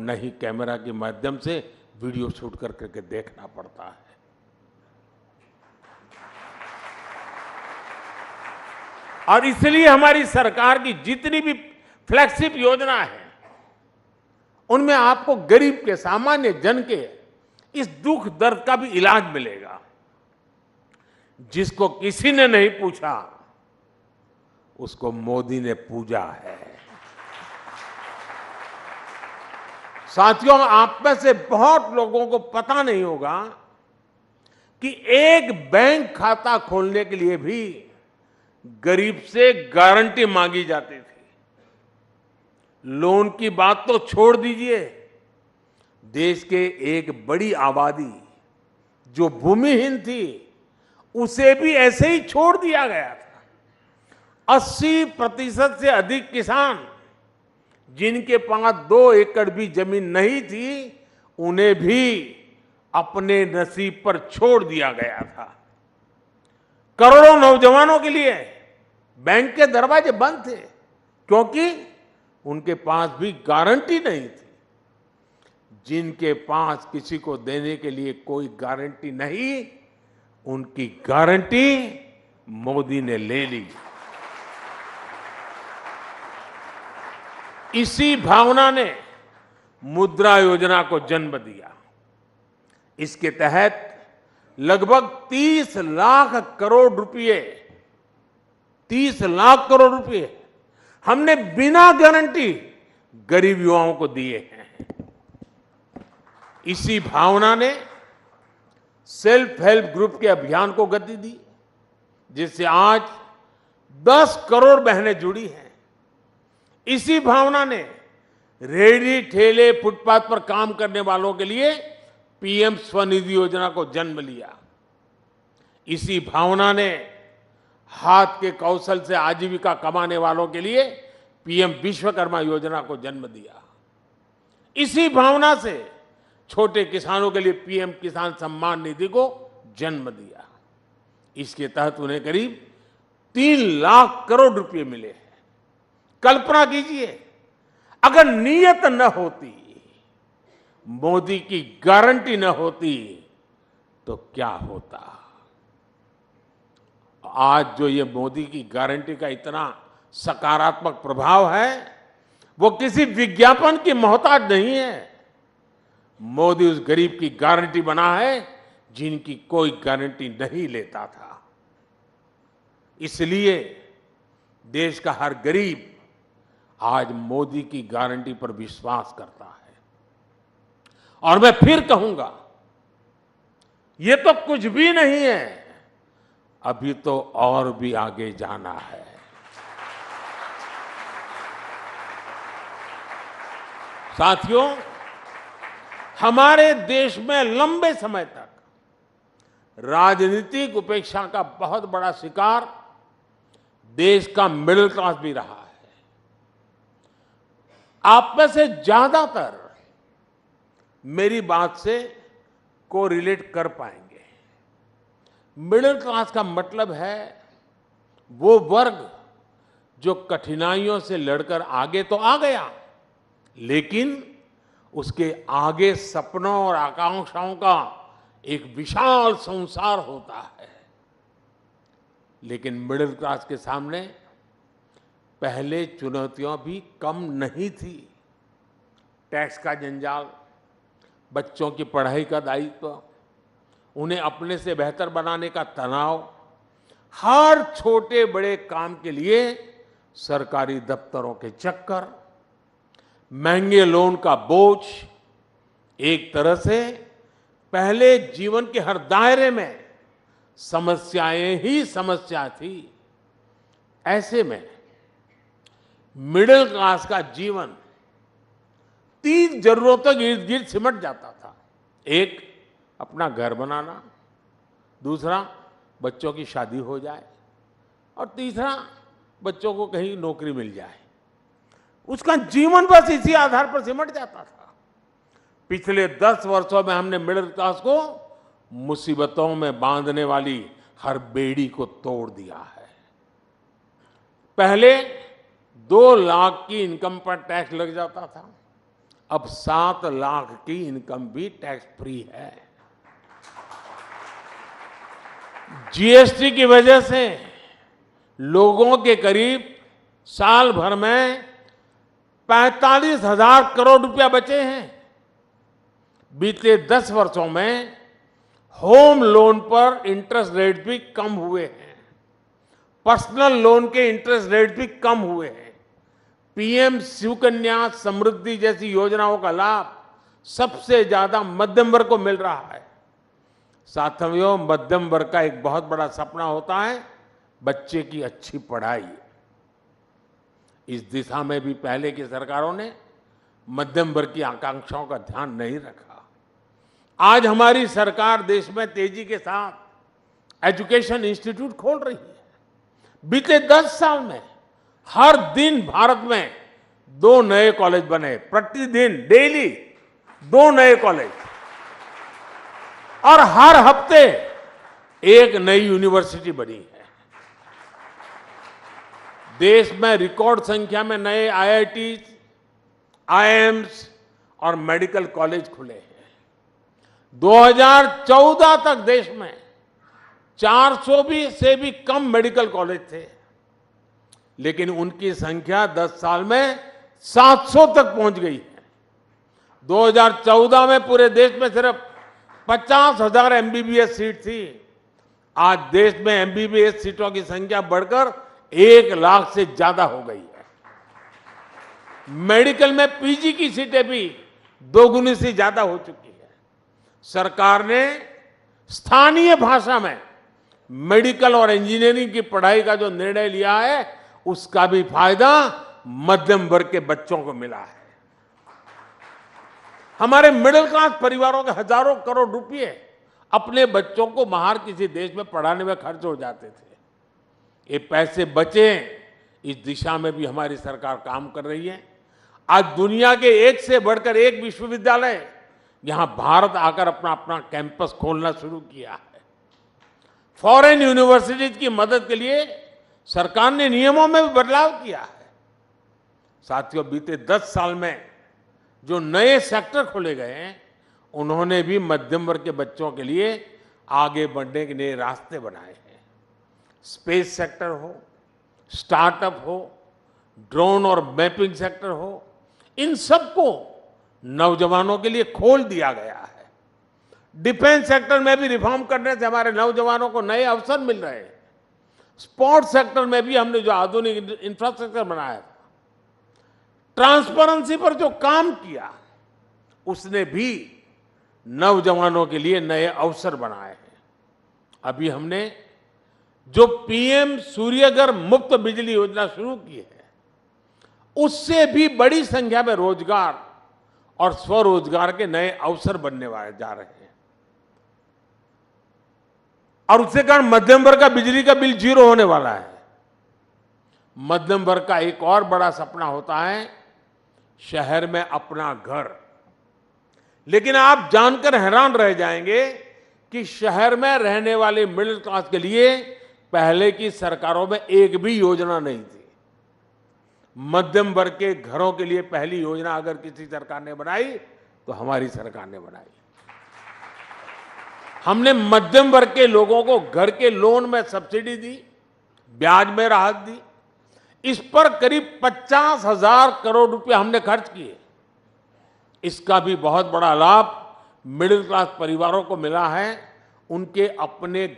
नहीं कैमरा के माध्यम से वीडियो शूट करके देखना पड़ता है। और इसलिए हमारी सरकार की जितनी भी फ्लैगशिप योजना है उनमें आपको गरीब के, सामान्य जन के इस दुख दर्द का भी इलाज मिलेगा। जिसको किसी ने नहीं पूछा उसको मोदी ने पूजा है। साथियों, आप में से बहुत लोगों को पता नहीं होगा कि एक बैंक खाता खोलने के लिए भी गरीब से गारंटी मांगी जाती थी। लोन की बात तो छोड़ दीजिए, देश के एक बड़ी आबादी जो भूमिहीन थी उसे भी ऐसे ही छोड़ दिया गया था। 80% से अधिक किसान जिनके पास 2 एकड़ भी जमीन नहीं थी उन्हें भी अपने नसीब पर छोड़ दिया गया था। करोड़ों नौजवानों के लिए बैंक के दरवाजे बंद थे क्योंकि उनके पास भी गारंटी नहीं थी। जिनके पास किसी को देने के लिए कोई गारंटी नहीं, उनकी गारंटी मोदी ने ले ली। इसी भावना ने मुद्रा योजना को जन्म दिया। इसके तहत लगभग 30 लाख करोड़ रुपए, 30 लाख करोड़ रुपए हमने बिना गारंटी गरीब युवाओं को दिए हैं। इसी भावना ने सेल्फ हेल्प ग्रुप के अभियान को गति दी, जिससे आज 10 करोड़ बहनें जुड़ी हैं। इसी भावना ने रेहड़ी ठेले फुटपाथ पर काम करने वालों के लिए पीएम स्वनिधि योजना को जन्म लिया। इसी भावना ने हाथ के कौशल से आजीविका कमाने वालों के लिए पीएम विश्वकर्मा योजना को जन्म दिया। इसी भावना से छोटे किसानों के लिए पीएम किसान सम्मान निधि को जन्म दिया। इसके तहत उन्हें करीब 3 लाख करोड़ रुपए मिले हैं। कल्पना कीजिए, अगर नीयत न होती, मोदी की गारंटी न होती तो क्या होता। आज जो ये मोदी की गारंटी का इतना सकारात्मक प्रभाव है वो किसी विज्ञापन की मोहताज नहीं है। मोदी उस गरीब की गारंटी बना है जिनकी कोई गारंटी नहीं लेता था। इसलिए देश का हर गरीब आज मोदी की गारंटी पर विश्वास करता है। और मैं फिर कहूंगा, ये तो कुछ भी नहीं है, अभी तो और भी आगे जाना है। साथियों, हमारे देश में लंबे समय तक राजनीतिक उपेक्षा का बहुत बड़ा शिकार देश का मिडिल क्लास भी रहा है। आप में से ज्यादातर मेरी बात से कोरिलेट कर पाएंगे। मिडिल क्लास का मतलब है वो वर्ग जो कठिनाइयों से लड़कर आगे तो आ गया, लेकिन उसके आगे सपनों और आकांक्षाओं का एक विशाल संसार होता है। लेकिन मिडिल क्लास के सामने पहले चुनौतियां भी कम नहीं थी। टैक्स का जंजाल, बच्चों की पढ़ाई का दायित्व, उन्हें अपने से बेहतर बनाने का तनाव, हर छोटे बड़े काम के लिए सरकारी दफ्तरों के चक्कर, महंगे लोन का बोझ, एक तरह से पहले जीवन के हर दायरे में समस्याएं ही समस्या थी। ऐसे में मिडिल क्लास का जीवन 3 जरूरतों के इर्द गिर्द सिमट जाता था। एक, अपना घर बनाना, दूसरा, बच्चों की शादी हो जाए, और तीसरा, बच्चों को कहीं नौकरी मिल जाए। उसका जीवन बस इसी आधार पर सिमट जाता था। पिछले 10 वर्षों में हमने मिडिल क्लास को मुसीबतों में बांधने वाली हर बेड़ी को तोड़ दिया है। पहले 2 लाख की इनकम पर टैक्स लग जाता था, अब 7 लाख की इनकम भी टैक्स फ्री है। जीएसटी की वजह से लोगों के करीब साल भर में 45,000 करोड़ रुपया बचे हैं। बीते 10 वर्षों में होम लोन पर इंटरेस्ट रेट भी कम हुए हैं, पर्सनल लोन के इंटरेस्ट रेट भी कम हुए हैं। पीएम सुकन्या समृद्धि जैसी योजनाओं का लाभ सबसे ज्यादा मध्यम वर्ग को मिल रहा है। साथियों, मध्यम वर्ग का एक बहुत बड़ा सपना होता है बच्चे की अच्छी पढ़ाई। इस दिशा में भी पहले की सरकारों ने मध्यम वर्ग की आकांक्षाओं का ध्यान नहीं रखा। आज हमारी सरकार देश में तेजी के साथ एजुकेशन इंस्टीट्यूट खोल रही है। बीते 10 साल में हर दिन भारत में 2 नए कॉलेज बने, प्रतिदिन डेली 2 नए कॉलेज, और हर हफ्ते एक नई यूनिवर्सिटी बनी है। देश में रिकॉर्ड संख्या में नए आईआईटी, आईआईएम्स और मेडिकल कॉलेज खुले हैं। 2014 तक देश में 400 से भी कम मेडिकल कॉलेज थे, लेकिन उनकी संख्या 10 साल में 700 तक पहुंच गई है। 2014 में पूरे देश में सिर्फ 50,000 एमबीबीएस सीट थी। आज देश में एमबीबीएस सीटों की संख्या बढ़कर 1 लाख से ज्यादा हो गई है। मेडिकल में पीजी की सीटें भी 2 गुनी से ज्यादा हो चुकी है। सरकार ने स्थानीय भाषा में मेडिकल और इंजीनियरिंग की पढ़ाई का जो निर्णय लिया है, उसका भी फायदा मध्यम वर्ग के बच्चों को मिला है। हमारे मिडिल क्लास परिवारों के हजारों करोड़ रुपए अपने बच्चों को बाहर किसी देश में पढ़ाने में खर्च हो जाते थे। ये पैसे बचे, इस दिशा में भी हमारी सरकार काम कर रही है। आज दुनिया के एक से बढ़कर एक विश्वविद्यालय यहां भारत आकर अपना अपना कैंपस खोलना शुरू किया है। फॉरेन यूनिवर्सिटीज की मदद के लिए सरकार ने नियमों में भी बदलाव किया है। साथियों, बीते 10 साल में जो नए सेक्टर खोले गए हैं, उन्होंने भी मध्यम वर्ग के बच्चों के लिए आगे बढ़ने के नए रास्ते बनाए हैं। स्पेस सेक्टर हो, स्टार्टअप हो, ड्रोन और मैपिंग सेक्टर हो, इन सबको नौजवानों के लिए खोल दिया गया है। डिफेंस सेक्टर में भी रिफॉर्म करने से हमारे नौजवानों को नए अवसर मिल रहे हैं। स्पोर्ट्स सेक्टर में भी हमने जो आधुनिक इंफ्रास्ट्रक्चर बनाया था, ट्रांसपेरेंसी पर जो काम किया, उसने भी नौजवानों के लिए नए अवसर बनाए हैं। अभी हमने जो पीएम सूर्यघर मुफ्त बिजली योजना शुरू की है, उससे भी बड़ी संख्या में रोजगार और स्वरोजगार के नए अवसर बनने वाले जा रहे हैं। और उसके कारण मध्यम वर्ग का बिजली का बिल 0 होने वाला है। मध्यम वर्ग का एक और बड़ा सपना होता है शहर में अपना घर। लेकिन आप जानकर हैरान रह जाएंगे कि शहर में रहने वाले मिडिल क्लास के लिए पहले की सरकारों में एक भी योजना नहीं थी। मध्यम वर्ग के घरों के लिए पहली योजना अगर किसी सरकार ने बनाई तो हमारी सरकार ने बनाई। हमने मध्यम वर्ग के लोगों को घर के लोन में सब्सिडी दी, ब्याज में राहत दी। इस पर करीब 50,000 करोड़ रुपए हमने खर्च किए। इसका भी बहुत बड़ा लाभ मिडिल क्लास परिवारों को मिला है। उनके अपने